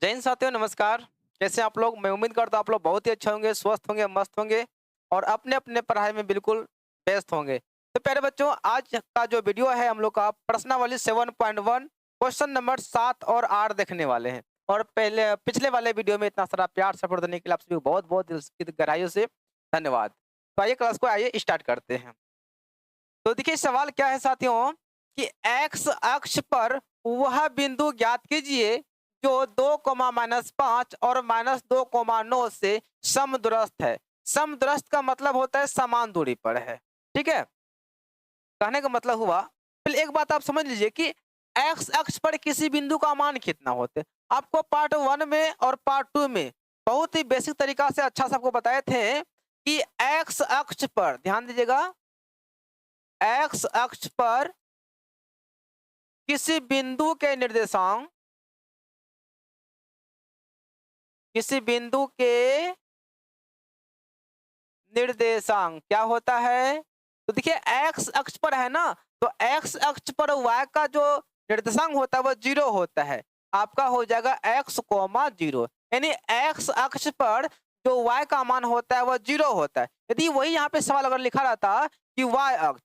जय हिंद साथियों, नमस्कार। कैसे हैं आप लोग? मैं उम्मीद करता हूँ आप लोग बहुत ही अच्छे होंगे, स्वस्थ होंगे, मस्त होंगे और अपने-अपने पढ़ाई में बिल्कुल व्यस्त होंगे। तो प्यारे बच्चों, आज का जो वीडियो है हम लोग का प्रश्नावली 7.1 क्वेश्चन नंबर 7 और 8 देखने वाले हैं। और पहले पिछले वाले वीडियो में इतना सारा प्यार सपोर्ट देने के लिए आप सभी को बहुत-बहुत दिल की गहराइयों से धन्यवाद। तो आइए क्लास को आइए स्टार्ट करते हैं। तो देखिए सवाल क्या है साथियों कि एक्स अक्ष पर वह बिंदु ज्ञात कीजिए जो 2, -5 और -2, 9 से समदूरस्थ है। समदूरस्थ का मतलब होता है समान दूरी पर है। ठीक है, कहने का मतलब हुआ, पहले एक बात आप समझ लीजिए कि एक्स अक्ष पर किसी बिंदु का मान कितना होता है। आपको पार्ट 1 में और पार्ट 2 में बहुत ही बेसिक तरीका से अच्छा से आपको बताए थे कि एक्स अक्ष पर ध्यान दीजिएगा, एक्स अक्ष पर किसी बिंदु के निर्देशांक किसी बिंदु के निर्देशांक क्या होता है। तो देखिए एक्स अक्ष पर है ना, तो एक्स अक्ष पर y का जो निर्देशांक होता है वो 0 होता है। आपका हो जाएगा x, 0, यानी एक्स अक्ष पर जो y का मान होता है वो 0 होता है। यदि वही यहाँ पे सवाल अगर लिखा रहता कि y अक्ष,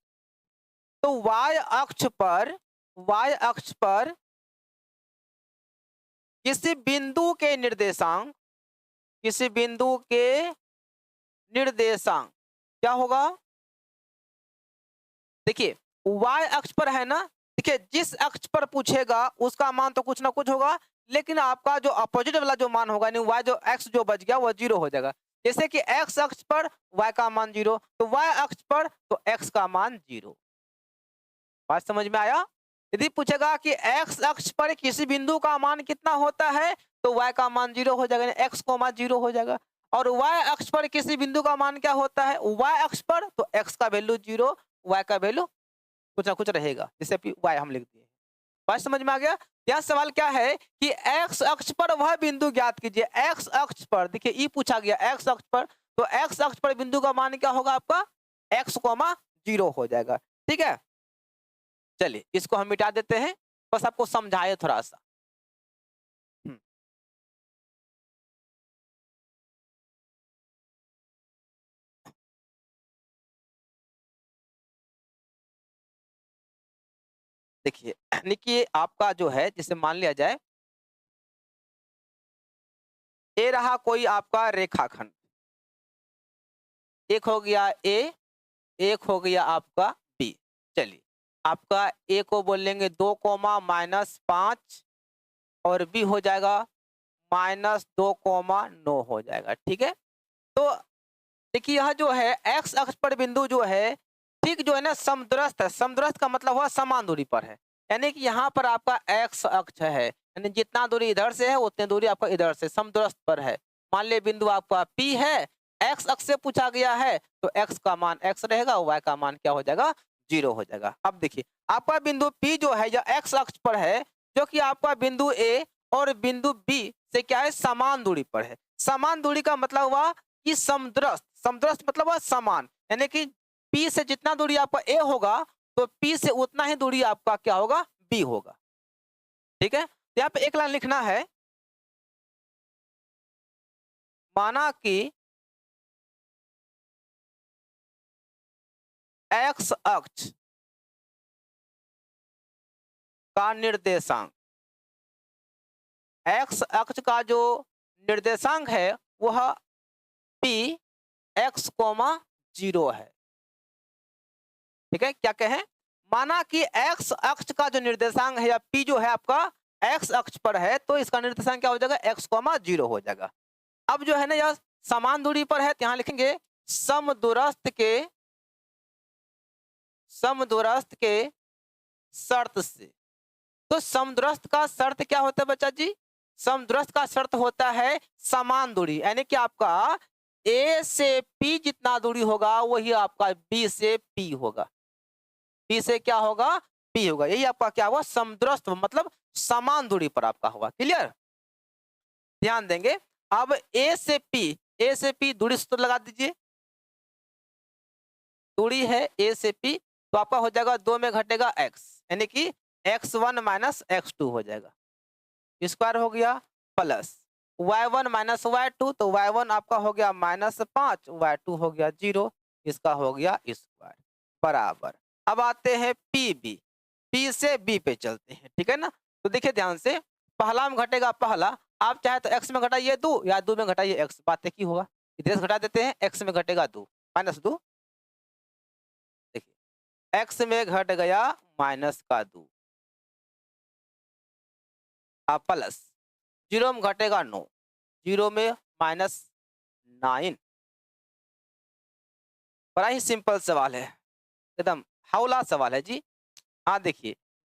तो y अक्ष पर किसी बिंदु के निर्देशांक क्या होगा। देखिए y अक्ष पर है ना, देखिए जिस अक्ष पर पूछेगा उसका मान तो कुछ ना कुछ होगा, लेकिन आपका जो अपोजिट वाला जो मान होगा यानी y जो x जो बच गया वो 0 हो जाएगा। जैसे कि x अक्ष पर y का मान 0, तो y अक्ष पर तो x का मान 0। बात समझ में आया। यदि पूछेगा कि x अक्ष पर किसी बिंदु का मान कितना होता है, तो y का मान 0 हो जाएगा, यानी x, 0 हो जाएगा। और y अक्ष पर किसी बिंदु का मान क्या होता है, y अक्ष पर तो x का वैल्यू 0, y का वैल्यू कुछ ना कुछ रहेगा, जैसे y हम लिख दिए। बात समझ में आ गया। यहाँ सवाल क्या है कि x अक्ष पर वह बिंदु ज्ञात कीजिए। x अक्ष पर देखिए ई पूछा गया x अक्ष पर, तो x अक्ष पर बिंदु का मान क्या होगा आपका x, 0 हो जाएगा। ठीक है, चलिए इसको हम मिटा देते हैं, बस आपको समझाए थोड़ा सा। हम्म, देखिए यानी कि आपका जो है, जैसे मान लिया जाए ए रहा कोई आपका रेखाखंड, एक हो गया ए, एक हो गया आपका बी। चलिए आपका ए को बोलेंगे 2, -5 और बी हो जाएगा -2, 9 हो जाएगा। ठीक है, तो देखिए यह जो है एक्स अक्ष पर बिंदु जो है, ठीक जो है ना समदूरस्थ है। समदूरस्थ का मतलब हुआ समान दूरी पर है, यानी कि यहाँ पर आपका एक्स अक्ष है, यानी जितना दूरी इधर से है उतनी दूरी आपका इधर से समदूरस्थ पर है। मान लिया बिंदु आपका पी है, एक्स अक्ष से पूछा गया है, तो एक्स का मान एक्स रहेगा, वाई का मान क्या हो जाएगा 0 हो जाएगा। अब देखिए आपका बिंदु पी जो है यह एक्स अक्ष पर है, जो कि आपका बिंदु ए और बिंदु बी से क्या है समान दूरी पर है। समान दूरी का मतलब हुआ कि समदूरस्थ, समदूरस्थ मतलब हुआ समान, यानी कि P से जितना दूरी आपका A होगा तो P से उतना ही दूरी आपका क्या होगा B होगा। ठीक है, तो यहाँ पे एक लाइन लिखना है, माना कि x अक्ष का निर्देशांक, x अक्ष का जो निर्देशांक है वह P x, 0 है। ठीक है, क्या कहें, माना कि x अक्ष का जो निर्देशांक है या P जो है आपका x अक्ष पर है, तो इसका निर्देशांक क्या हो जाएगा x, 0 हो जाएगा। अब जो है ना यह समान दूरी पर है, तो यहाँ लिखेंगे समदूरस्थ के शर्त से। तो समदूरस्थ का शर्त क्या होता है बच्चा जी, समदूरस्थ का शर्त होता है समान दूरी, यानी कि आपका A से P जितना दूरी होगा वही आपका B से P होगा, P से क्या होगा P होगा। यही आपका क्या हुआ समदूरस्थ, मतलब समान दूरी पर आपका होगा। क्लियर, ध्यान देंगे। अब A से P दूरी सूत्र लगा दीजिए, दूरी है A से P, तो आपका हो जाएगा 2 में घटेगा x, यानी कि x1 - x2 हो जाएगा, स्क्वायर हो गया। प्लस y1 माइनस y2, तो y1 आपका हो गया -5, y2 हो गया 0, इसका हो गया स्क्वायर बराबर। अब आते हैं पी पी से बी पे चलते हैं, ठीक है ना। तो देखिए ध्यान से, पहला में घटेगा पहला, आप चाहे तो x में घटाइए 2 या 2 में घटाइए x, बात एक ही होगा। इधर से घटा देते हैं, x में घटेगा 2 -2, देखिए x में घट गया माइनस का 2, अब प्लस 0 में घटेगा 9, 0 में -9। बड़ा ही सिंपल सवाल है, एकदम हौला सवाल है जी। हाँ देखिए,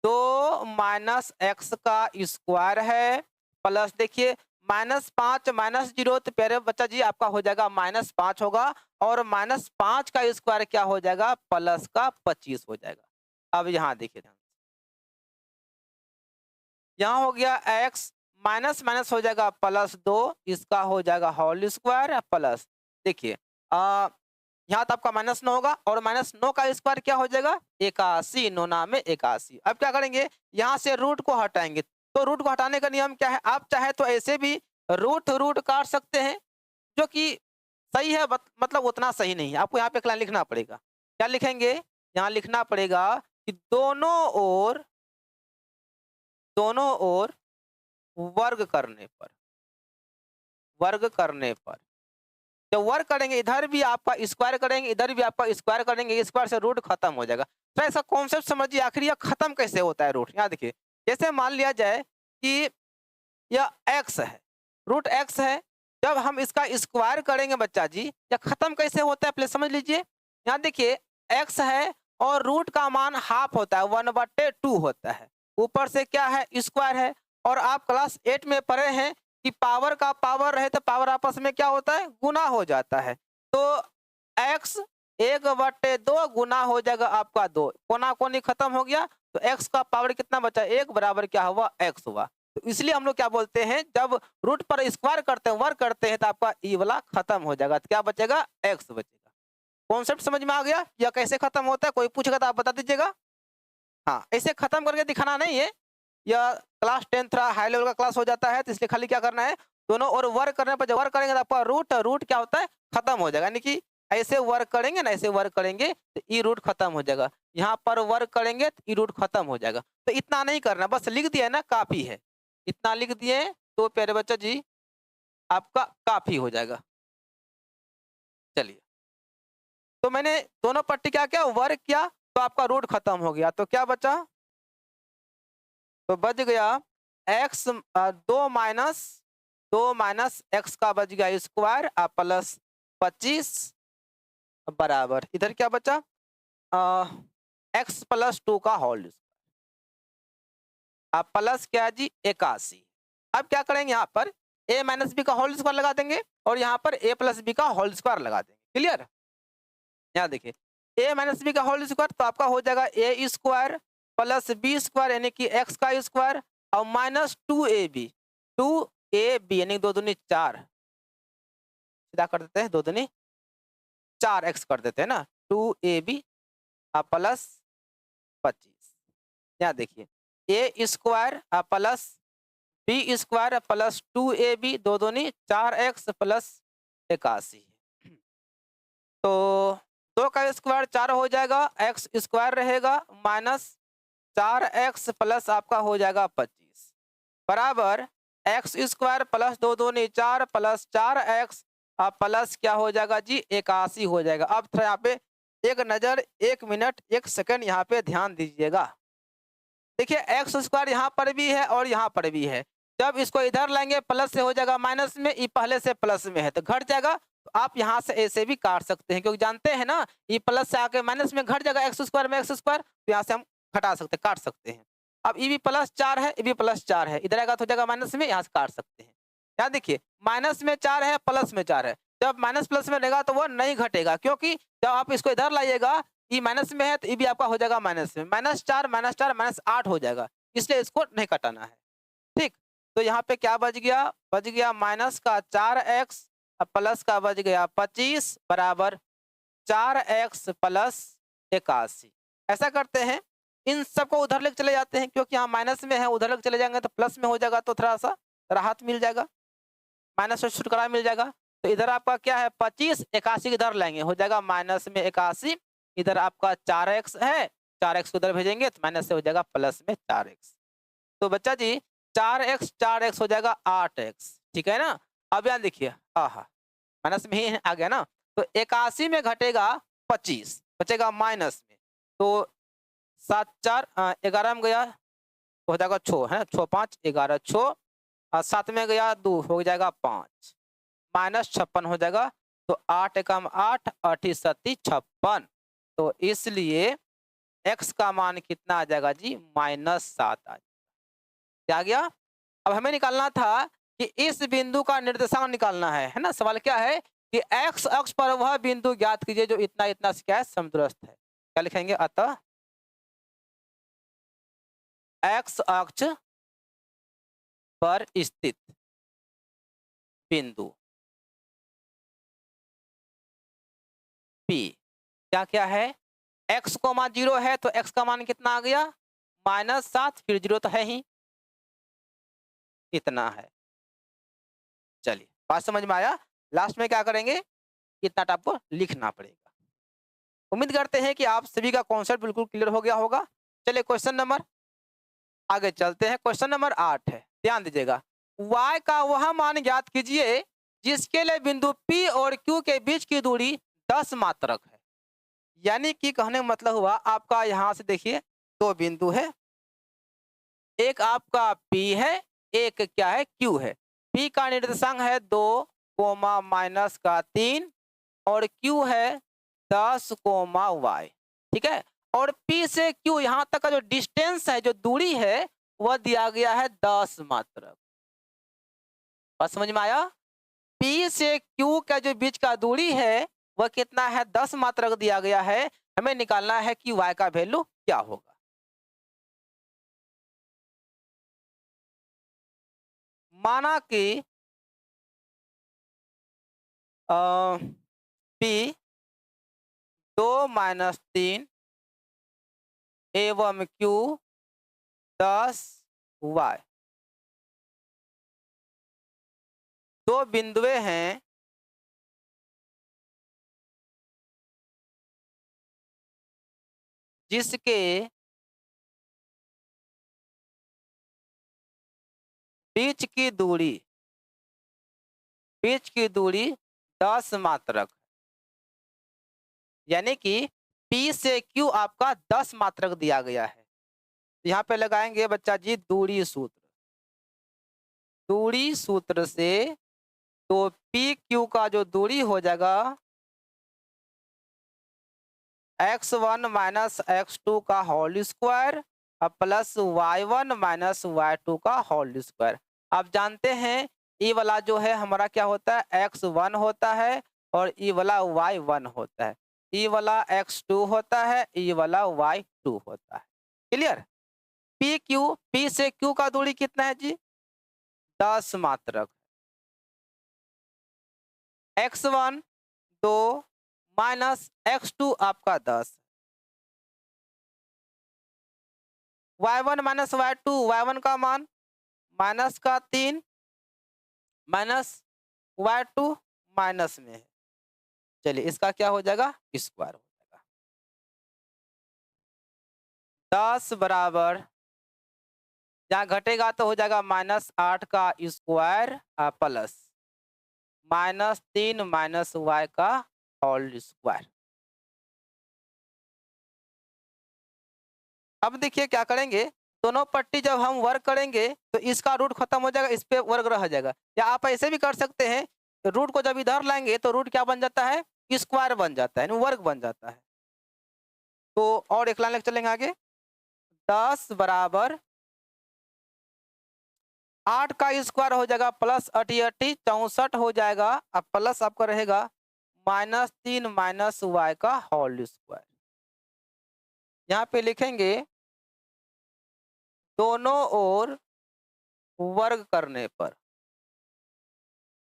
तो माइनस एक्स का स्क्वायर है प्लस, देखिए -5 -0, तो प्यारे बच्चा जी आपका हो जाएगा -5 होगा, और -5 का स्क्वायर क्या हो जाएगा, प्लस का 25 हो जाएगा। अब यहाँ देखिए ध्यान, यहाँ हो गया x माइनस माइनस हो जाएगा +2, इसका हो जाएगा होल स्क्वायर प्लस, देखिए यहाँ तो आपका -9 होगा, और -9 का स्क्वायर क्या हो जाएगा 81, 9 नाम में 81। अब क्या करेंगे, यहाँ से रूट को हटाएंगे, तो रूट को हटाने का नियम क्या है, आप चाहे तो ऐसे भी रूट रूट काट सकते हैं, जो कि सही है, मतलब उतना सही नहीं है। आपको यहाँ पे एक लाइन लिखना पड़ेगा, क्या लिखेंगे, यहाँ लिखना पड़ेगा कि दोनों ओर वर्ग करने पर जब वर्ग करेंगे, इधर भी आपका स्क्वायर करेंगे, इधर भी आपका स्क्वायर करेंगे, स्क्वायर से रूट खत्म हो जाएगा। तो ऐसा कॉन्सेप्ट समझिए, आखिर यह खत्म कैसे होता है रूट। यहाँ देखिए, जैसे मान लिया जाए कि यह x है, रूट x है, जब हम इसका स्क्वायर करेंगे बच्चा जी, यह खत्म कैसे होता है पहले समझ लीजिए। यहाँ देखिए x है, और रूट का मान हाफ होता है, 1/2 होता है, ऊपर से क्या है स्क्वायर है, और आप क्लास 8 में पढ़े हैं कि पावर का पावर रहे तो पावर आपस में क्या होता है, गुना हो जाता है। तो x 1/2 गुना हो जाएगा आपका 2, कोना कोनी खत्म हो गया, तो x का पावर कितना बचा, 1 बराबर क्या हुआ, x हुआ। तो इसलिए हम लोग क्या बोलते हैं, जब रूट पर स्क्वायर करते हैं, वर्ग करते हैं, तो आपका ई वाला खत्म हो जाएगा, तो क्या बचेगा, x बचेगा। कॉन्सेप्ट समझ में आ गया, या कैसे खत्म होता है, कोई पूछेगा तो आप बता दीजिएगा। हाँ, ऐसे खत्म करके दिखाना नहीं है, या क्लास 10 थोड़ा हाई लेवल का क्लास हो जाता है, तो इसलिए खाली क्या करना है, दोनों और वर्क करने पर, जब वर्क करेंगे तो आपका रूट क्या होता है, खत्म हो जाएगा। यानी कि ऐसे वर्क करेंगे ना, ऐसे वर्क करेंगे तो ई रूट खत्म हो जाएगा, यहाँ पर वर्क करेंगे तो ई रूट खत्म हो जाएगा। तो इतना नहीं करना, बस लिख दिया ना, काफी है, इतना लिख दिए तो प्यारे बच्चा जी आपका काफी हो जाएगा। चलिए, तो मैंने दोनों पट्टी क्या किया, वर्क किया, तो आपका रूट खत्म हो गया, तो क्या बचा, तो बच गया x 2 माइनस x का बच गया स्क्वायर प्लस 25 बराबर, इधर क्या बचा x +2 का होल स्क्वायर प्लस क्या है जी 81। अब क्या करेंगे, यहाँ पर a माइनस बी का होल स्क्वायर लगा देंगे, और यहाँ पर a प्लस बी का होल स्क्वायर लगा देंगे। क्लियर, यहाँ देखिए a माइनस बी का होल स्क्वायर, तो आपका हो जाएगा a square plus B square यानी कि x का स्क्वायर, और माइनस 2ab यानी 2 दूनी 4, सीधा कर देते हैं, 2 दूनी 4x कर देते हैं ना, 2ab प्लस 25। यहाँ देखिए a square plus B square plus 2ab 2 दूनी 4x प्लस 81, तो 2 का स्क्वायर 4 हो जाएगा, x स्क्वायर रहेगा माइनस 4x प्लस आपका हो जाएगा 25 बराबर x स्क्वायर प्लस 2 दूनी 4 प्लस 4x प्लस क्या हो जाएगा जी 81 हो जाएगा। अब थोड़ा यहाँ पे एक नजर, 1 मिनट 1 सेकंड यहाँ पे ध्यान दीजिएगा। देखिए x स्क्वायर यहाँ पर भी है और यहाँ पर भी है, जब इसको इधर लाएंगे प्लस से हो जाएगा माइनस में, ये पहले से प्लस में है तो घट जाएगा, तो आप यहाँ से ऐसे भी काट सकते हैं, क्योंकि जानते हैं ना ये प्लस से आके माइनस में घट जाएगा, x स्क्वायर में x स्क्वायर, तो यहाँ से हम घटा सकते हैं, काट सकते हैं। अब ये भी +4 है, ये भी +4 है, इधर आएगा तो हो जाएगा माइनस में, यहाँ से काट सकते हैं। यहाँ देखिए माइनस में 4 है, प्लस में 4 है, जब माइनस प्लस में रहेगा तो वो नहीं घटेगा, क्योंकि जब आप इसको इधर लाइएगा, ये माइनस में है तो ये भी आपका हो जाएगा माइनस में, -4 -8 हो जाएगा, इसलिए इसको नहीं घटाना है। ठीक, तो यहाँ पे क्या बच गया माइनस का 4x प्लस का बच गया 25 बराबर 4x प्लस 81। ऐसा करते हैं, इन सबको उधर लेके चले जाते हैं, क्योंकि यहाँ माइनस में है, उधर लेके चले जाएंगे तो प्लस में हो जाएगा, तो थोड़ा सा राहत मिल जाएगा, माइनस से छुटकारा मिल जाएगा। तो इधर आपका क्या है 25, 81 इधर लाएंगे, हो जाएगा माइनस में 81। इधर आपका 4x है, 4x को इधर भेजेंगे तो माइनस से हो जाएगा प्लस में 4x। तो बच्चा जी 4x हो जाएगा 8x, ठीक है ना। अब यहाँ देखिए, आहा माइनस में ही आ गया ना, तो 81 में घटेगा 25, बचेगा माइनस में। तो 7 4 11 में गया तो हो जाएगा 6 है, 6 5 11 6, और 7 में गया 2 हो जाएगा 5, माइनस 56 हो जाएगा। तो 8 एकम 8, 8 सत्ती 56। तो इसलिए x का मान कितना आ जाएगा जी, -7 आ जाएगा। क्या आ गया। अब हमें निकालना था कि इस बिंदु का निर्देशांक निकालना है ना। सवाल क्या है कि x अक्ष पर वह बिंदु ज्ञात कीजिए जो इतना इतना से क्या है, समदूरस्थ है। क्या लिखेंगे, अतः x अक्ष पर स्थित बिंदु P क्या क्या है, x को मान 0 है तो x का मान कितना आ गया, -7, फिर 0 तो है ही, इतना है। चलिए बात समझ में आया। लास्ट में क्या करेंगे, इतना आपको लिखना पड़ेगा। उम्मीद करते हैं कि आप सभी का कॉन्सेप्ट बिल्कुल क्लियर हो गया होगा। चलिए क्वेश्चन नंबर आगे चलते हैं। क्वेश्चन नंबर 8 है, ध्यान दीजिएगा। y का वह मान ज्ञात कीजिए जिसके लिए बिंदु P और Q के बीच की दूरी 10 मात्रक है। यानी कि कहने का मतलब हुआ, आपका यहां से देखिए 2 बिंदु है, एक आपका P है, एक क्या है Q है। P का निर्देशांक है 2, -3 और Q है 10, y, ठीक है। और P से Q यहाँ तक का जो डिस्टेंस है, जो दूरी है, वह दिया गया है 10 मात्रक। बात समझ में आया। P से Q का जो बीच का दूरी है वह कितना है, 10 मात्रक दिया गया है। हमें निकालना है कि y का वैल्यू क्या होगा। माना कि P 2 - 3 एवं Q 10, y, दो बिंदुए हैं जिसके बीच की दूरी 10 मात्रक, यानी कि P से Q आपका 10 मात्रक दिया गया है। यहाँ पे लगाएंगे बच्चा जी दूरी सूत्र। दूरी सूत्र से तो पी क्यू का जो दूरी हो जाएगा x1 - x2 का whole square plus y1 - y2 का होल स्क्वायर। आप जानते हैं ये वाला जो है हमारा क्या होता है, x1 होता है और ये वाला y1 होता है। ये वाला x2 होता है, ये वाला y2 होता है। क्लियर। P से Q का दूरी कितना है जी, 10 मात्रक। x1 2 माइनस x2 आपका 10, y1 - y2, y1 का मान माइनस का 3 माइनस y2 माइनस में है। चलिए इसका क्या हो जाएगा, स्क्वायर हो जाएगा। 10 बराबर, जहाँ घटेगा तो हो जाएगा -8 का स्क्वायर प्लस -3 माइनस y का होल स्क्वायर। अब देखिए क्या करेंगे, दोनों पट्टी जब हम वर्ग करेंगे तो इसका रूट खत्म हो जाएगा, इस पे वर्ग रह जाएगा। या आप ऐसे भी कर सकते हैं, रूट को जब इधर लाएंगे तो रूट क्या बन जाता है, स्क्वायर बन जाता है, यानी वर्ग बन जाता है। तो और एक लाइन लेकर चलेंगे आगे। 10 बराबर 8 का स्क्वायर हो जाएगा प्लस 88 64 हो जाएगा, अब प्लस आपका रहेगा -3 माइनस y का होल स्क्वायर। यहाँ पे लिखेंगे दोनों ओर वर्ग करने पर,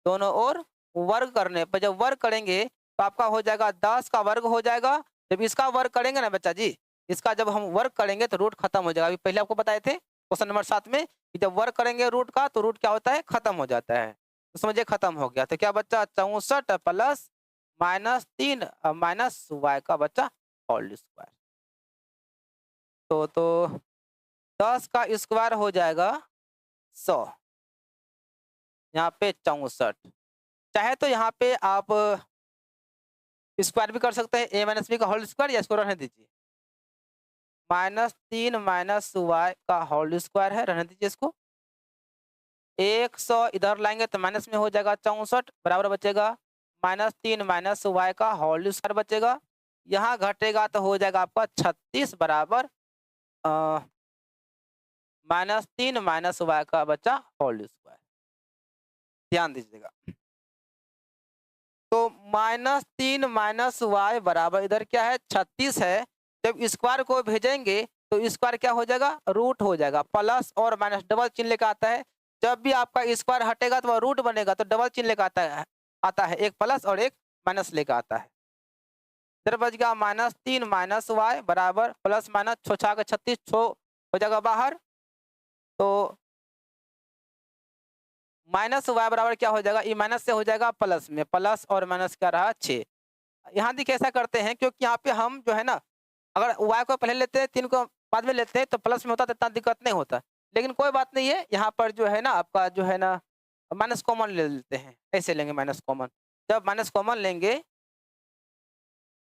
दोनों ओर वर्ग करने पर जब वर्ग करेंगे तो आपका हो जाएगा 10 का वर्ग हो जाएगा। जब इसका वर्ग करेंगे ना बच्चा जी, इसका जब हम वर्ग करेंगे तो रूट खत्म हो जाएगा। अभी पहले आपको बताए थे क्वेश्चन नंबर 7 में कि जब वर्क करेंगे रूट का तो रूट क्या होता है, खत्म हो जाता है। तो समझिए खत्म हो गया, तो क्या बच्चा 64 प्लस -3 माइनस वाई का बच्चा होल स्क्वायर। तो 10 का स्क्वायर हो जाएगा 100, यहाँ पे 64। चाहे तो यहाँ पे आप स्क्वायर भी कर सकते हैं, a माइनस बी का होल स्क्वायर, या इसको रहने दीजिए। -3 माइनस वाई का होल स्क्वायर है, रहने दीजिए इसको। 100 इधर लाएंगे तो माइनस में हो जाएगा 64, बराबर बचेगा -3 माइनस वाई का होल स्क्वायर बचेगा। यहाँ घटेगा तो हो जाएगा आपका 36 बराबर -3 माइनस वाई का बच्चा होल स्क्वायर। ध्यान दीजिएगा। तो -3 माइनस वाई बराबर इधर क्या है, 36 है। जब स्क्वायर को भेजेंगे तो स्क्वायर क्या हो जाएगा, रूट हो जाएगा। प्लस और माइनस डबल चिन्ह लेकर आता है। जब भी आपका स्क्वायर हटेगा तो वह रूट बनेगा, तो डबल चिन्ह लेकर आता है, एक प्लस और एक माइनस लेकर आता है। इधर बच गया -3 माइनस वाई बराबर प्लस माइनस 6 6 36, 6 हो जाएगा बाहर। तो माइनस वाई बराबर क्या हो जाएगा, ये माइनस से हो जाएगा प्लस में, प्लस और माइनस क्या रहा 6। यहाँ देखिए ऐसा करते हैं क्योंकि यहाँ पे हम जो है ना, अगर y को पहले लेते हैं 3 को बाद में लेते हैं तो प्लस में होता तो इतना दिक्कत नहीं होता। लेकिन कोई बात नहीं है, यहाँ पर जो है ना आपका जो है ना माइनस कॉमन ले लेते हैं, ऐसे लेंगे माइनस कॉमन। जब माइनस कॉमन लेंगे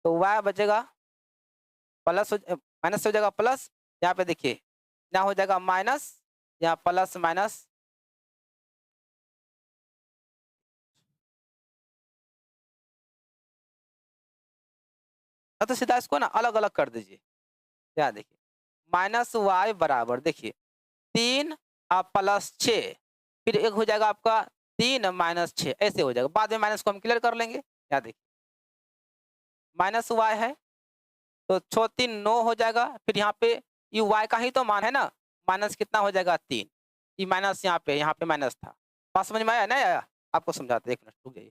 तो y बचेगा प्लस, माइनस हो जाएगा प्लस। यहाँ पे देखिए यहाँ हो जाएगा माइनस, यहाँ प्लस माइनस, तो सीधा इसको ना अलग अलग कर दीजिए। यहाँ देखिए माइनस वाई बराबर देखिए 3 प्लस 6, फिर एक हो जाएगा आपका 3 माइनस 6, ऐसे हो जाएगा। बाद में माइनस को हम क्लियर कर लेंगे। यहाँ देखिए माइनस वाई है तो 6 3 9 हो जाएगा। फिर यहाँ पे ये वाई का ही तो मान है ना, माइनस कितना हो जाएगा 3, ये माइनस यहाँ पे माइनस था। बात समझ में आया नहीं आया, आपको समझाते, 1 मिनट रुक जाइए,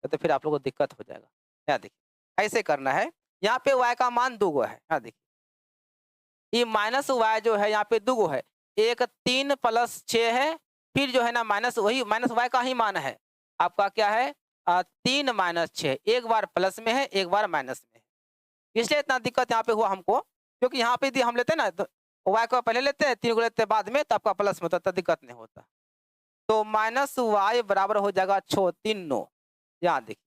तो फिर आप लोगों को दिक्कत हो जाएगा। यहाँ देखिए ऐसे करना है। यहाँ पे वाई का मान 2 है। यहाँ देखिए ये माइनस वाई जो है यहाँ पे 2 है, एक 3 प्लस 6 है, फिर जो है ना माइनस, वही माइनस वाई का ही मान है आपका क्या है 3 माइनस 6, एक बार प्लस में है एक बार माइनस में है। इसलिए इतना दिक्कत यहाँ पे हुआ हमको, क्योंकि यहाँ पे यदि हम लेते हैं ना तो वाई को पहले लेते हैं, 3 को लेते हैं बाद में, तो आपका प्लस में होता तो दिक्कत नहीं होता। तो माइनस वाई बराबर हो जाएगा 6 3 9। यहाँ देखिए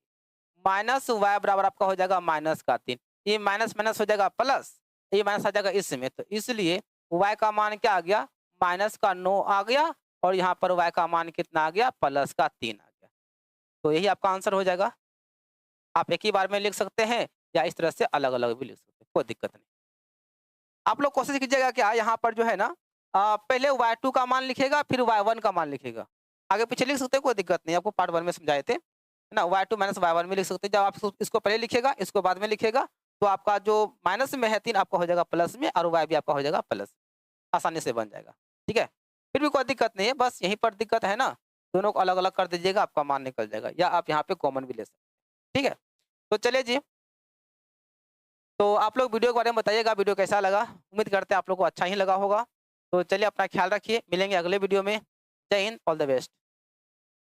माइनस वाई बराबर आपका हो जाएगा माइनस का 3, ये माइनस माइनस हो जाएगा प्लस, ये माइनस आ जाएगा इसमें, तो इसलिए y का मान क्या आ गया, माइनस का 9 आ गया, और यहाँ पर y का मान कितना आ गया, प्लस का 3 आ गया। तो यही आपका आंसर हो जाएगा। आप एक ही बार में लिख सकते हैं या इस तरह से अलग अलग भी लिख सकते हैं, कोई दिक्कत नहीं। आप लोग कोशिश कीजिएगा क्या यहाँ पर जो है ना पहले y2 का मान लिखेगा, फिर y1 का मान लिखेगा। आगे पीछे लिख सकते हैं, कोई दिक्कत नहीं, आपको पार्ट 1 में समझाए थे ना। y2 माइनस y1 में लिख सकते हैं। जब आप इसको पहले लिखेगा, इसको बाद में लिखेगा, तो आपका जो माइनस में है 3 आपका हो जाएगा प्लस में, और y भी आपका हो जाएगा प्लस, आसानी से बन जाएगा। ठीक है, फिर भी कोई दिक्कत नहीं है, बस यहीं पर दिक्कत है ना, दोनों को अलग अलग कर दीजिएगा, आपका मान निकल जाएगा, या आप यहाँ पे कॉमन भी ले सकते हैं। ठीक है, तो चलिए जी, तो आप लोग वीडियो के बारे में बताइएगा, वीडियो कैसा लगा। उम्मीद करते हैं आप लोग को अच्छा ही लगा होगा। तो चलिए अपना ख्याल रखिए, मिलेंगे अगले वीडियो में। जय हिंद, ऑल द बेस्ट।